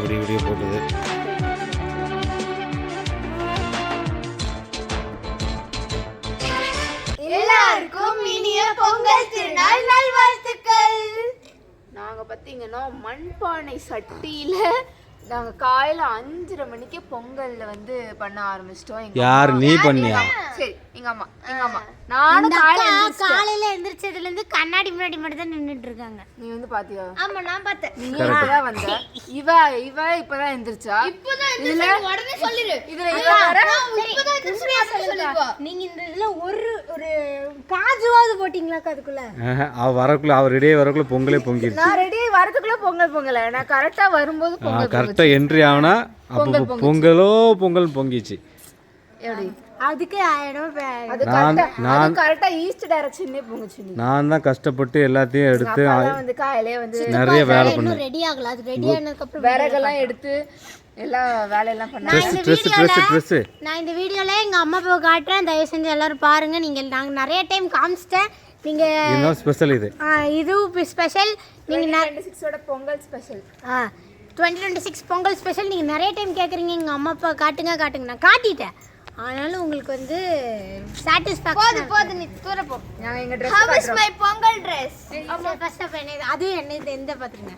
விடிய போட்டது. எல்லாருக்கும் இனிய பொங்கல் திருநாள் நல்வாழ்த்துக்கள். நாங்க பாத்தீங்கன்னா மண்பானை சட்டியில நாங்க காலையில 5:30 மணிக்கு பொங்கல்ல வந்து பண்ண ஆரம்பிச்சிட்டோம். யார் நீ பண்ணியா? சரி, எங்க அம்மா நானும் காலையில எந்திரிச்சதுல இருந்து கண்ணாடி முன்னாடி மட்டும் தான் நின்னுட்டு இருக்காங்க. நீ வந்து பாத்தியா? ஆமா, நான் பார்த்தேன். நீ இப்பதான் வந்த. இவ இப்பதான் எந்திரிச்சா. இதுல உடனே சொல்லிரு. இதுல இவ வர இப்பதான் எந்திரிச்சியா சொல்லுங்க. நீங்க இந்த இதுல ஒரு காஜுவாது போட்டீங்களா அதுக்குள்ள? அவ வரக்குள்ள, அவர் ரெடியே வரக்குள்ள பொங்கலே பொங்கிடுச்சு. நான் ரெடி வரதுக்குள்ள பொங்கல் நான் கரெக்டா வரும்போது பொங்கல் கரெக்டா என்ட்ரி ஆனா அப்போ பொங்கல் பொங்கிச்சு. எப்படி அதுக்கு அது கரெக்டா ஈஸ்ட் டைரக்ஷன்லயே பொங்குச்சு. நான் தான் கஷ்டப்பட்டு எல்லாத்தையும் எடுத்து வந்து காலையிலே வந்து நிறைய வேலை பண்ணேன். ரெடி ஆகல. அது ரெடி ஆனதுக்கு அப்புறம் விறகெல்லாம் எடுத்து எல்லா வேலையெல்லாம் பண்ணேன். நான் இந்த வீடியோல எங்க அம்மா அப்பாவை காட்டுறேன். தயவு செஞ்சு எல்லாரும் பாருங்க. நாங்க நிறைய டைம் காமிச்சிட்டேன். நீங்க இன்னும் ஸ்பெஷல் இது ஸ்பெஷல். நீங்க 2026 ஓட பொங்கல் ஸ்பெஷல். 2026 பொங்கல் ஸ்பெஷல். நீங்க நிறைய டைம் கேக்குறீங்க எங்க அம்மா அப்பா காட்டுங்க. நான் காட்டிட்டேன். ஆனாலும் உங்களுக்கு வந்து சாட்டிஸ்ஃபேக்ஷன் போது நீ தூர போ. நான் எங்க Dress How is my Pongal Dress? அம்மா ஃபர்ஸ்ட் ஆஃப் அது என்ன எந்த பாத்துங்க.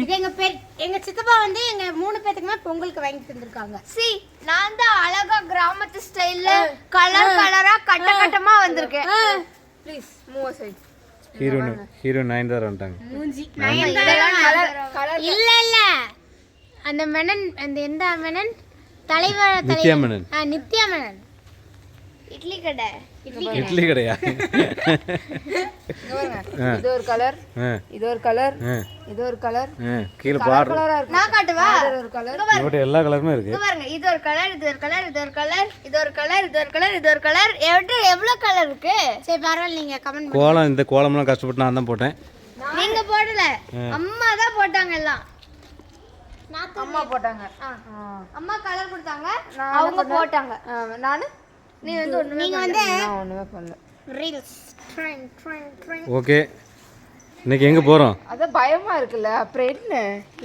இது எங்க சித்தப்பா வந்து எங்க 3 பேத்துக்குமே பொங்கலுக்கு வாங்கி தந்திருக்காங்க. நான் தான் அழகா கிராமத்து ஸ்டைல்ல கலரா கட்டமா வந்திருக்கேன். Please move aside. ஹீரோ 9 தான் வந்துட்டாங்க. மூஞ்சி கலர் இல்ல அந்த மெனன், அந்த எந்த மெனன் தலைவர் நித்யா மேனன். நித்யா மேனன். இட்லி கடை. இட்லி கடையா? இது ஒரு கலர், இது ஒரு கலர், இது ஒரு கலர். கீழ பாரு. நான் காட்டுவா. இது ஒரு கலர். இங்க எல்லா கலருமே இருக்கு. இங்க பாருங்க. இது ஒரு கலர், இது ஒரு கலர், இது ஒரு கலர், இது ஒரு கலர், இது ஒரு கலர், இது ஒரு கலர். எவ்வளவு கலர் இருக்கு? சரி பரவாயில்ல, நீங்க கமெண்ட் பண்ணுங்க. கோலம், இந்த கோலம்லாம் கஷ்டப்பட்டு நான் தான் போட்டேன். நீங்க போடல, அம்மா தான் போட்டாங்க எல்லாம். அம்மா போட்டாங்க. அம்மா கலர் கொடுத்தாங்க, அவங்க போட்டாங்க. நானு நீ வந்து நீங்க வந்து நான் ஒண்ணுமே பண்ணல. Reels trend. ஓகே, இன்னைக்கு எங்க போறோம்? அத பயமா இருக்குல்ல, அப்புறம் என்ன?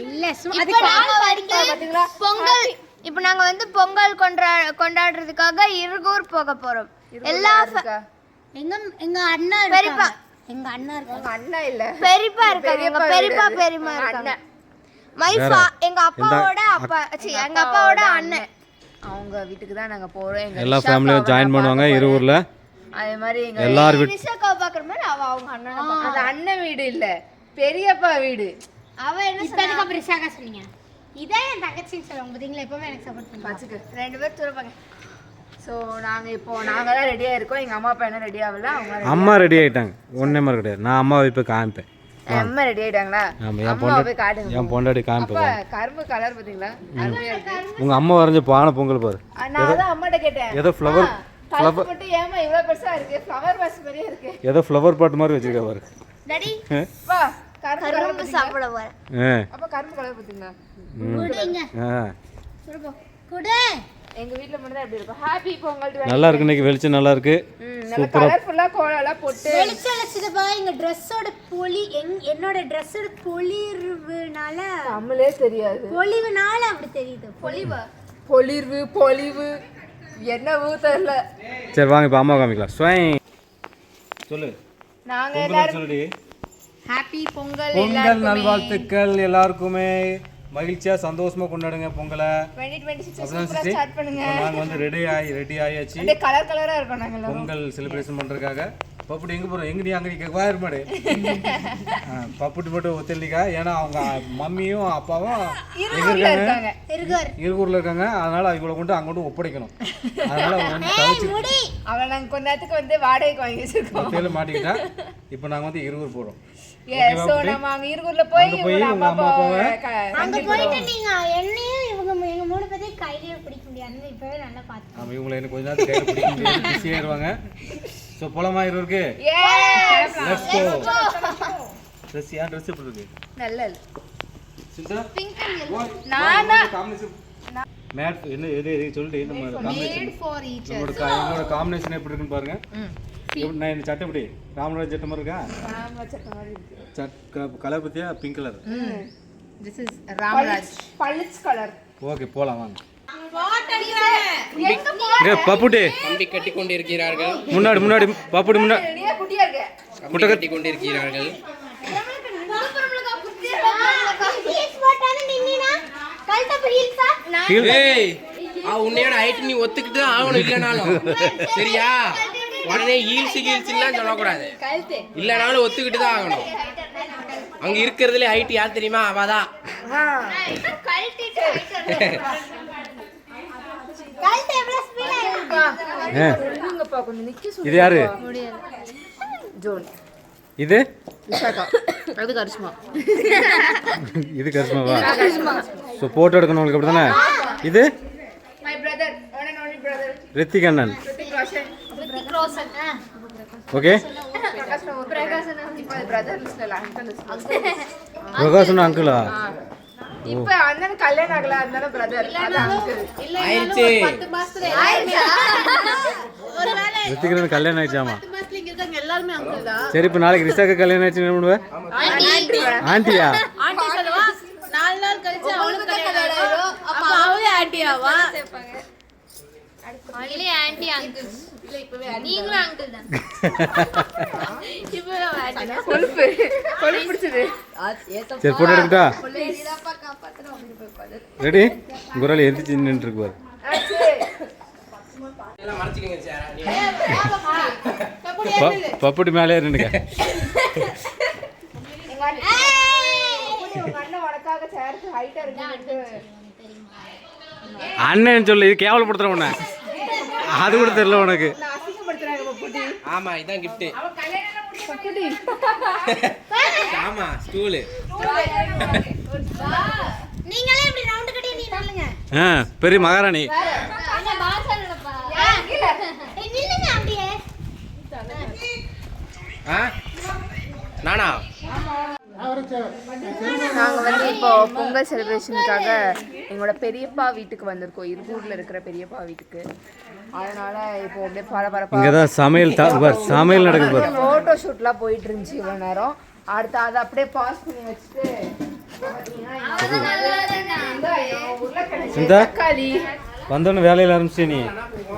இல்ல அது பாத்தீங்களா பொங்கல். இப்போ நாங்க வந்து பொங்கல் கொண்டாடுறதுக்காக இருகூர் போக போறோம். எல்லா எங்க அண்ணா பெரியப்பா, எங்க அண்ணா இருக்காங்க. எங்க அண்ணா இல்ல, பெரியப்பா இருக்காங்க. எங்க பெரியப்பா பெரியம்மா இருக்காங்க. மைஃபா எங்க அப்பாவோட அப்பா, எங்க அப்பாவோட அண்ணன். அவங்க வீட்டுக்கு தான் நாங்க போறோம். எங்க எல்லா ஃபேமிலியும் ஜாயின் பண்ணுவாங்க இருவூர்ல. அதே மாதிரி எங்க எல்லாரும் ரிஷாக்கா பாக்குற மாதிரி அவங்க அண்ணனை பாக்குறாங்க. அது அண்ணன் வீடு இல்ல, பெரியப்பா வீடு. அவ என்ன இப்ப எதுக்கு அப்படி ரிஷாக்கா சொன்னீங்க? இதே என் தங்கச்சின்னு சொல்லுவாங்க பாத்தீங்களா, எப்பவுமே எனக்கு சப்போர்ட் பண்ணுவாங்க. பாத்துக்க, 2 பேர் தூரப்பாங்க. சோ நாங்க தான் ரெடியா இருக்கோம். எங்க அம்மா அப்பா என்ன ரெடி ஆகல. அவங்க அம்மா ரெடி ஆயிட்டாங்க. ஒண்ணே மாதிரி கிடையாது. நான் அம்மாவை இப்ப காமிப்பேன். அம்மா ரெடி ஆயிட்டாங்களா? அம்மா போய் காட்டுங்க. என் பொண்டாட்டி காமிப்பேன். கரும்பு கலர் பாத்தீங்களா, அருமையா இருக்கு. உங்க அம்மா வரைஞ்ச பானை பொங்கல் பாரு. நான் தான் அம்மாட்ட கேட்டேன், ஏதோ ஃப்ளவர் போட்டு ஏமா இவ்வளவு பெருசா இருக்கு, ஃப்ளவர் வாஸ் மாதிரியே இருக்கு. ஏதோ ஃப்ளவர் பாட் மாதிரி வச்சிருக்க பாரு. டாடி வா, கரும்பு சாப்பிட வரேன். அப்ப கரும்பு கலர் பாத்தீங்களா? குடுங்க குடு. எங்க வீட்ல மட்டும் தான் இப்படி இருக்கும். ஹேப்பி பொங்கல். நல்லா இருக்கு. இன்னைக்கு வெளிச்சம் நல்லா இருக்கு. நல்ல கலர்ஃபுல்லா கோலம்லாம் போட்டு வெளிச்சம் வச்சதுப்பா. எங்க Dress-ஓட பொலி, என்னோட Dress-ஓட பொலிவுனால நம்மளே தெரியாது. பொலிவுனால அப்படி தெரியுது. பொலிவு என்னவோ தெரியல. சரி வாங்க இப்ப அம்மா காமிக்கலாம். சொல்லு. நாங்க எல்லாரும் சொல்லுடி. ஹேப்பி பொங்கல். பொங்கல் நல்வாழ்த்துக்கள் எல்லாருக்குமே. மகிழ்ச்சியா சந்தோஷமா கொண்டாடுங்க பொங்கலை. 2026 சூப்பரா ஸ்டார்ட் பண்ணுங்க. நாங்க வந்து ரெடி ஆயாச்சு. அப்படியே கலரா இருக்கோம் நாங்க எல்லாம். பொங்கல் செலிப்ரேஷன் பண்றதுக்காக. பப்புட்டு எங்க போறோம்? எங்கடி அங்க நீ வாயிருமாடு. பப்புட்டு போட்டு ஒத்தல்லிக்கா. ஏன்னா அவங்க மம்மியும் அப்பாவும் இருகூர்ல இருக்காங்க. இருகூர்ல இருக்காங்க. அதனால அவங்கள கொண்டு அங்கோட்டு ஒப்படைக்கணும். அதனால அவங்க வந்து தவிச்சு அவளை நாங்க கொஞ்ச நேரத்துக்கு வந்து வாடகைக்கு வாங்கி வச்சிருக்கோம். தேல மாட்டிக்கிட்டா. இப்போ நாங்க வந்து இருகூர் போறோம். சோ நம்ம அங்க இருகூர்ல போய் உங்க அம்மா அப்பாவை அங்க போயிட்டு நீங்க என்னையும் எங்க 3 பேரையும் கையில பிடிக்க முடியாது. இப்பவே நல்லா பாத்து. ஆமா, இவங்களை என்ன கொஞ்ச நேரத்துக்கு கையில பிடிக்க முடியாது. பிஸி ஆயிருவாங்க. சோ போலாமா இருவருக்கு? Yes let's go. Dress யார் Dress எப்படி இருக்கு? நல்ல இல்ல. சிந்தா பிங்க் அண்ட் yellow. நானா காம்பினேஷன் மேட் என்ன எது சொல்லிட்டு நம்ம made for each other. நம்மளோட காம்பினேஷன் எப்படி இருக்குன்னு பாருங்க. நான் இந்த சட்டை எப்படி ராமராஜ் சட்டை மாதிரி இருக்கா? ராமராஜ் சட்டை மாதிரி இருக்கு. கலர் பத்தியா? Pink colour. This is Ramraj பளிச் கலர். ஓகே போலாம் வாங்க. எங்க இங்க பப்புட்டி கம்பி கட்டி கொண்டிருக்கிறார்கள். முன்னாடி பப்புட்டி முன்னாடி நீங்க குட்டியா இருக்க. கம்பி கட்டி கொண்டிருக்கிறார்கள். ஏய் உன்னையோட ஹைட் நீ ஒத்துக்கிட்டு தான் ஆகணும். இல்லைனாலும் சரியா? உடனே ஹீல்ஸ் எல்லாம் சொல்லக்கூடாது. இல்லைனாலும் ஒத்துக்கிட்டு தான் ஆகணும். அங்க இருக்கிறதுல ஹைட் யார் தெரியுமா? அவதான். இது யாரு? ஜோன். இது விசாகா. அது கரிஷ்மா. இது கரிஷ்மாவா? ஸோ போட்டோ எடுக்கணும் உங்களுக்கு அப்படி தானே? இது My brother, one and only brother. Hrithik அண்ணன். Hrithik Roshan. ஓகே பிரகாசன் இப்போ brother லிஸ்ட்ல இல்ல, uncle லிஸ்ட்ல. பிரகாசன் அங்கிளா? இப்போ அண்ணன் கல்யாணம் ஆகல, அதனால brother. அது uncle. ஆயிடுச்சு. ரித்திக் அண்ணன் கல்யாணம் ஆயிடுச்சாமா? சரி இப்போ நாளைக்கு ரிஷாக்கு கல்யாணம் ஆயிடுச்சு என்ன பண்ணுவேன்? ஆண்டியா? கொழுப்பு பிடிச்சது. சரி போட்டோ எடுக்கட்டா? ரெடி? குரல் எந்திரிச்சு நின்றுட்டு இருக்கு பாரு. எல்லாம் மறைச்சிக்கங்க சார். பப்புட்டி மேலே நின்னுங்க. உங்க அண்ணன் உனக்காக சேர்த்து ஹைட்டா இருக்கு. அண்ணன் சொல்லு, இது கேவலப்படுத்துற உன்ன. அது கூட தெரியல உனக்கு. நான் அசிங்கப்படுத்துறாங்க பப்புட்டி. ஆமா இதான் கிஃப்ட். அவ கல்யாணம் முடிச்சு பப்புட்டி. ஆமா ஸ்டூல். நீங்களே இப்படி ரவுண்ட் கட்டி நீ நில்லுங்க. பெரிய மகாராணி. நில்லுங்க அப்படியே. நானா? நாங்கள் வந்து இப்போ பொங்கல் செலிப்ரேஷனுக்காக எங்களோட பெரியப்பா வீட்டுக்கு வந்திருக்கோம். இருகூரில் இருக்கிற பெரியப்பா வீட்டுக்கு. அதனால இப்போ அப்படியே பரபரப்பாக இங்கே தான் சமையல் நடக்குது பாரு. ஃபோட்டோ ஷூட்லாம் போயிட்டு இருந்துச்சு இவ்வளோ நேரம். அடுத்து அதை அப்படியே பாஸ் பண்ணி வச்சுட்டு சிந்தா தக்காளி வந்தோன்னு வேலையில் ஆரம்பிச்சு நீ.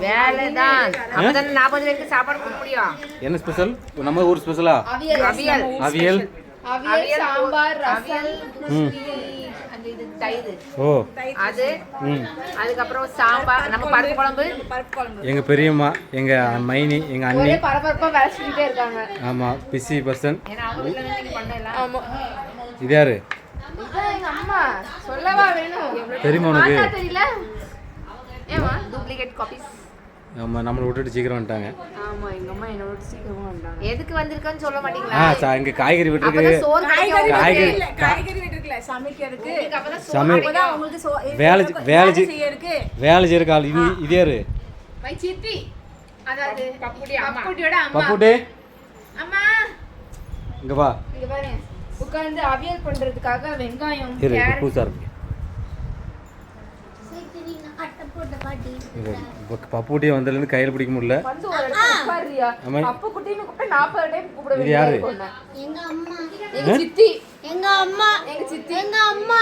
வேலை தான். அப்பதான் 40 பேருக்கு சாப்பாடு கொடுக்க முடியும். என்ன ஸ்பெஷல்? நம்ம ஊர் ஸ்பெஷலா? அவியல் அவியல், சாம்பார், ரசம், அந்த இது தயிர். ஓ அது அதுக்கப்புறம் சாம்பார், நம்ம பருப்பு குழம்பு. எங்கள் பெரியம்மா, எங்கள் மைனி, எங்கள் அண்ணி ஒரே பரபரப்பா வேலை செஞ்சுட்டே இருக்காங்க. ஆமாம் பிஸி பர்சன். ஏன்னா அவங்க வீட்டில் நீங்க பண்ணலாம். ஆமா, இது யாரு? இதான் எங்க அம்மா. சொல்லவா வேணும்? தெரியுமா உனக்கு? பார்த்தா தெரியல. ஏமா டூப்ளிகேட் காப்பீஸ். ஆமாம் நம்மளை விட்டுட்டு சீக்கிரம் வந்துட்டாங்க. ஆமா, எங்க அம்மா என்னோட சீக்கிரமா வந்தாங்க. எதுக்கு வந்திருக்கான்னு சொல்ல மாட்டீங்களா? இங்கே காய்கறி விட்டுருக்கு. சோறு காய்கறி வீட்டுக்குள்ள சமைக்கிறதுக்கு சமையல் உங்களுக்கு வேலை செய்யறக்கு ஆள். இது யாரு? மை சித்தி. அதாவது பப்புடியோட அம்மா. பப்புட்டி அம்மா இங்கே வா. இங்க பாருங்க, உட்கார்ந்து அவியல் பண்றதுக்காக வெங்காயம், இரு கேரட். பூசா இருக்கு. பப்புட்டியை வந்ததுலேருந்து கையில் பிடிக்க முடியல. வந்து ஒரு இடத்துல உட்காருறியா? பப்பு குட்டின்னு கூப்பிட்டு 40 டைம் கூப்பிட இது யாரு? எங்க அம்மா. எங்க சித்தி. எங்க அம்மா. எங்க சித்தி. எங்க அம்மா.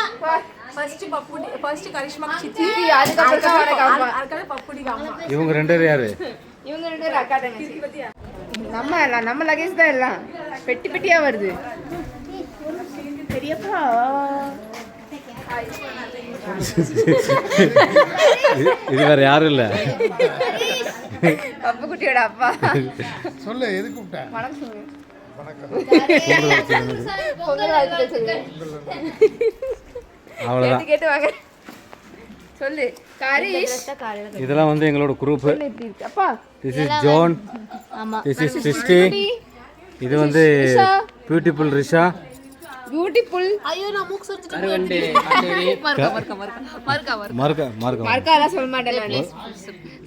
ஃபர்ஸ்ட் பப்புடி, ஃபர்ஸ்ட் கரிஷ்மா சித்தி, சித்தி, அதுக்கப்புறம் தான் உனக்கு அம்மா. அதுக்காக பப்புடிக்கு அம்மா. இவங்க 2 பேர் யாரு? இவங்க 2 பேரும் அக்கா தங்கச்சி. நம்ம லகேஜ் தான் எல்லாம் பெட்டி பெட்டியா வருது. பெரியப்பா இது வேற யாரும் இல்ல. பப்பு குட்டியோட அப்பா. சொல்லு, எது கூப்பிட்ட? வணக்கம் சொல்லுங்க. வணக்கம். பொங்கல் வாழ்த்துக்கள் சொல்லுங்க. அவ்வளோதான். கேட்டு வாங்க. சொல்லு கரிஷ். இதெல்லாம் வந்து எங்களோட குரூப். எப்படி இருக்கு அப்பா? This is John. This is Christy. இது வந்து பியூட்டிஃபுல் ரிஷா. பியூட்டிஃபுல். ஐயோ நான் மூக்கு சுத்திட்டு கருவண்டு மர்க்காலாம் சொல்ல மாட்டேன் நான்.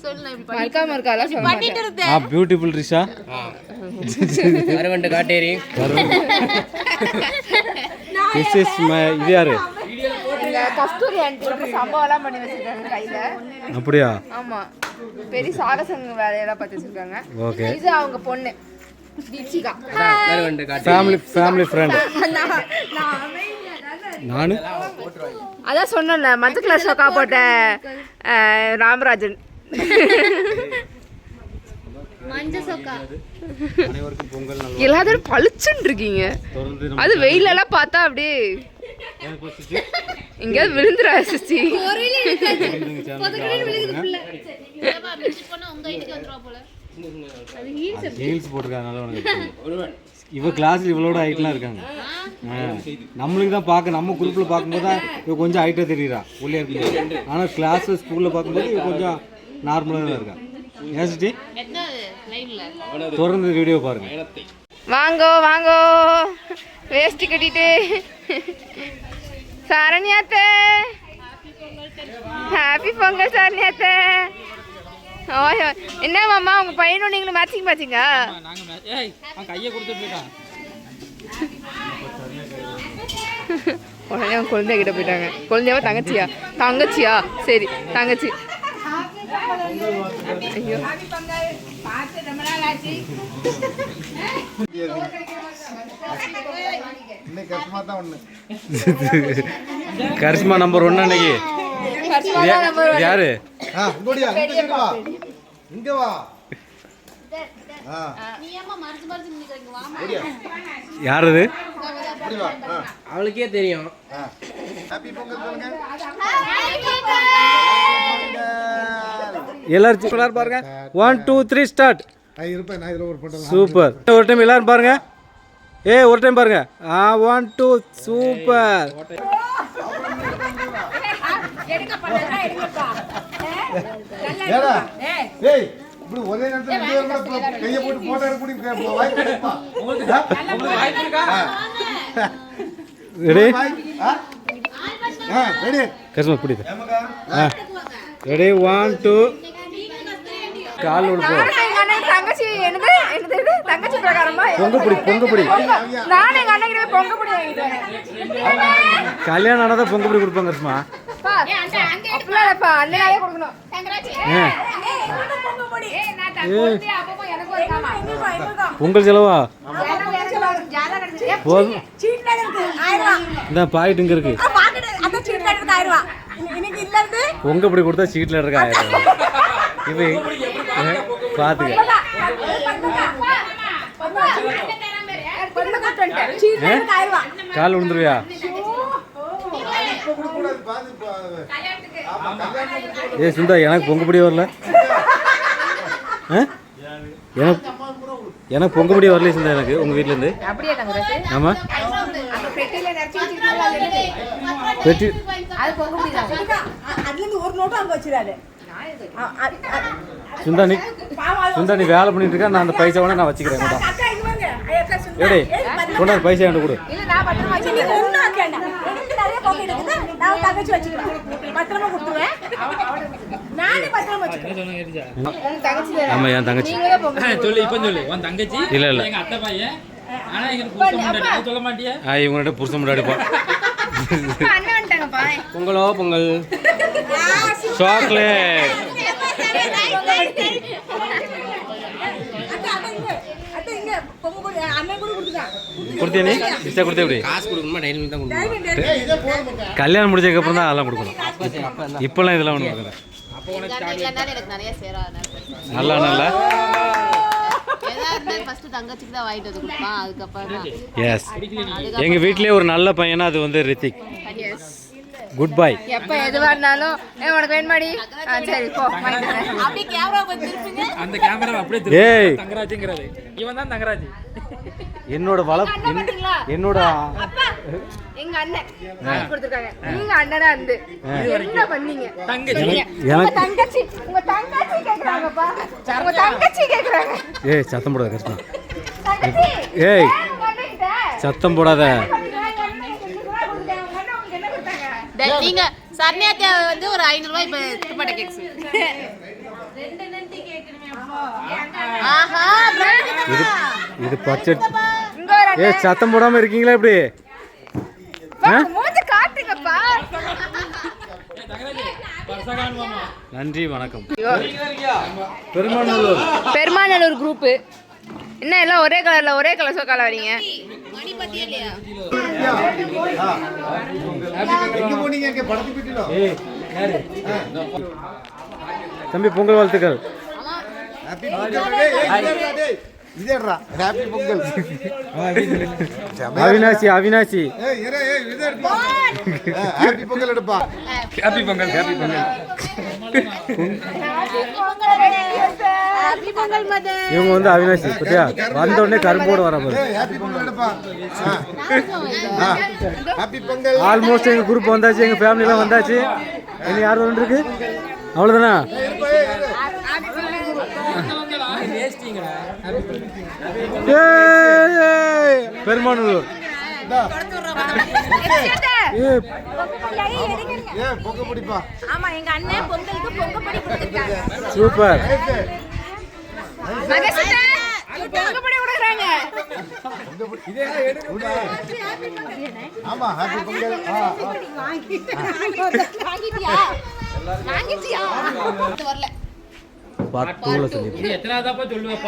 சொல்லு நான் இப்படி மர்க்காலாம் சொல்ல மாட்டேன். இருந்தேன். பியூட்டிஃபுல் ரிஷா. கருவண்டு காட்டேரி. திஸ் இஸ் இது யாரு? எங்க கஸ்தூரி ஆண்டி வந்து சம்பவம்லாம் பண்ணி வச்சிருக்காங்க கையில. அப்படியா? ஆமா, பெரிய சாகசங்க வேலையெல்லாம் பார்த்து வச்சிருக்காங்க. ஓகே. இது அவங்க பொண்ணு தீபிகா. Family friend. நானு அதான் சொன்னேன்ல மஞ்சள் கலர் சொக்கா போட்ட ராமராஜன். மஞ்சள் சொக்கா. அனைவருக்கும் பொங்கல் நல்லா. எல்லாரும் பளிச்சுன்னு இருக்கீங்க. அது வெயிலெல்லாம் பார்த்தா அப்படியே எங்கேயாவது விழுந்துரா சிச்சி. ஹீல்ஸ் போட்டிருக்காங்க. இவ கிளாஸ்ல இவளோட ஹைட்லாம் இருக்காங்க. நம்மளுக்கு தான் பார்க்க, நம்ம குரூப்ல பார்க்கும்போது தான் இவ கொஞ்சம் ஹைட்டாக தெரியுறா உள்ளே இருக்கு. ஆனால் கிளாஸ் ஸ்கூலில் பார்க்கும்போது இவ கொஞ்சம் நார்மலாக தான் இருக்கா. ஏசிட்டி தொடர்ந்து வீடியோ பாருங்க. வாங்கோ வாங்கோ வேஷ்டி கட்டிட்டு சரண்யாத்தே. ஹாப்பி பொங்கல் சரண்யாத்தே. ஓய் என்ன மாமா உங்க பையனும் நீங்களும் மேட்சிங் மேட்சிங்க? உடனே அவன் குழந்தை கிட்ட போயிட்டாங்க. குழந்தையாவா தங்கச்சியா? தங்கச்சியா, சரி தங்கச்சி. ஐயோ கரிஷ்மா நம்பர் 1 அன்னைக்கு யாரு? இங்க வா. யார் அது? அவளுக்கே தெரியும். எல்லாரும் பாருங்க. 1 2 3 ஸ்டார்ட். சூப்பர். ஒரு டைம் எல்லாரும் பாருங்க. ஒரு டைம் பாருங்க. 1 2 சூப்பர். இப்படி ஒரே நேரத்துல கையை போட்டு போட்டோ எடுக்க வாய்ப்பு கிடைக்குமா? ரெடி? ரெடி கஷ்டமா புரியுது. ரெடி 1 2 கால் உடுப்பு. தங்கச்சி என்னது என்னது தங்கச்சி பிரகாரமா பொங்கப்பொடி நானே எங்க அண்ணன் கிட்ட பொங்கப்பொடி வாங்கிட்டேன். கல்யாணம் ஆனதா பொங்கப்பொடி கொடுப்பாங்க கஷ்டமா. அப்பலப்பா அண்ணனாவே கொடுக்கணும். பொங்கல் செலவா போதும். இந்த பாயிண்ட் இங்க இருக்கு. பொங்கப்பொடி கொடுத்தா சீட்ல இருக்க 1000 இது பாத்துக்க. கால் விழுந்துருவியா? சுந்தா எனக்கு பொங்கப்பொடி வரல. எனக்கு பொங்கப்பொடி வரல சுந்தா. எனக்கு உங்க வீட்ல இருந்து. ஆமா பெட்டி சுந்தா நீ வேலை பண்ணிட்டு இருக்க. நான் அந்த பைசா வேணா நான் வச்சுக்கிறேன். ஏடே கொண்டா பைசா என்கிட்ட கொடு. ஆமா என் தங்கச்சி. இல்ல இல்ல இவங்கள்ட்ட புருஷன் முன்னாடிப்பா. பொங்கலோ பொங்கல். சாக்லேட் கொடுத்தியா? நீ இஷ்டா கொடுத்தே எப்படி? காசு கொடுக்கணுமா டைரி தான் கொடுக்கணும். கல்யாணம் முடிச்சதுக்கு அப்புறம் தான் அதெல்லாம் கொடுக்கணும். இப்பெல்லாம் இதெல்லாம் ஒன்று கொடுக்கல. நல்லா நல்லா எஸ். எங்க வீட்லயே ஒரு நல்ல பையனா அது வந்து ரித்திக். Good bye. எப்ப எதுவா இருந்தாலும் உனக்கு வேணுமாடி? சரி போ. அப்படியே கேமரா கொஞ்சம் திருப்புங்க. அந்த கேமரா அப்படியே ஏய் தங்கராஜ்ங்கறது. இவன் தான் தங்கராஜ். என்னோட என்னோட எங்க அண்ணன் வாங்கி கொடுத்திருக்காங்க. நீங்க அண்ணனா இருந்து என்ன பண்ணீங்க? எனக்கு தங்கச்சி உங்க தங்கச்சி கேக்குறாங்கப்பா. உங்க தங்கச்சி கேக்குறாங்க. ஏய் சத்தம் போடாத கஷ்டம். தங்கச்சி ஏய் சத்தம் போடாத. நீங்க சரண்யாத்தியா வந்து ஒரு 500 ரூபாய் இப்ப துப்பட்ட கேக்ஸ். ஆஹா இது பச்சை. ஏய் சத்தம் போடாம இருக்கீங்களா இப்படி? மூஞ்சி காட்டுங்கப்பா. நன்றி வணக்கம். பெருமாநல்லூர் பெருமாநல்லூர் குரூப்பு என்ன எல்லாம் ஒரே கலர்ல ஒரே கலர் சோக்கால வரீங்க? எங்க போனீங்க? எங்க படத்துக்கு போயிட்டீங்களோ? ஏய் யாரு தம்பி பொங்கல் வாழ்த்துக்கள். ஹாப்பி பொங்கல். டேய் இதேடா ஹாப்பி பொங்கல். அவினாசி அவினாசி ஏய் இரு ஏய் இதே எடுப்பா. ஹாப்பி பொங்கல் எடுப்பா. Happy Pongal happy Pongal. இவங்க வந்து அவினாசி பத்தியா வந்த உடனே கரும்போட வர பாரு. ஏய் ஹாப்பி பொங்கல் எடுப்பா. ஹாப்பி பொங்கல். ஆல்மோஸ்ட் எங்க குரூப் வந்தாச்சு, எங்க ஃபேமிலி எல்லாம் வந்தாச்சு. இனி யார் வந்துருக்கு? அவ்வளவுதானா? பெருமாநல்லூர் ஏய் பொங்க பிடிப்பா. ஆமா எங்க அண்ணன் பொங்கலுக்கு பொங்க பொடி கொடுத்துட்டாங்க. சூப்பர். ஆமா ஹாப்பி பொங்கல். பார்த்து சொல்லி எத்தனாவதாப்பா சொல்லுவேன்?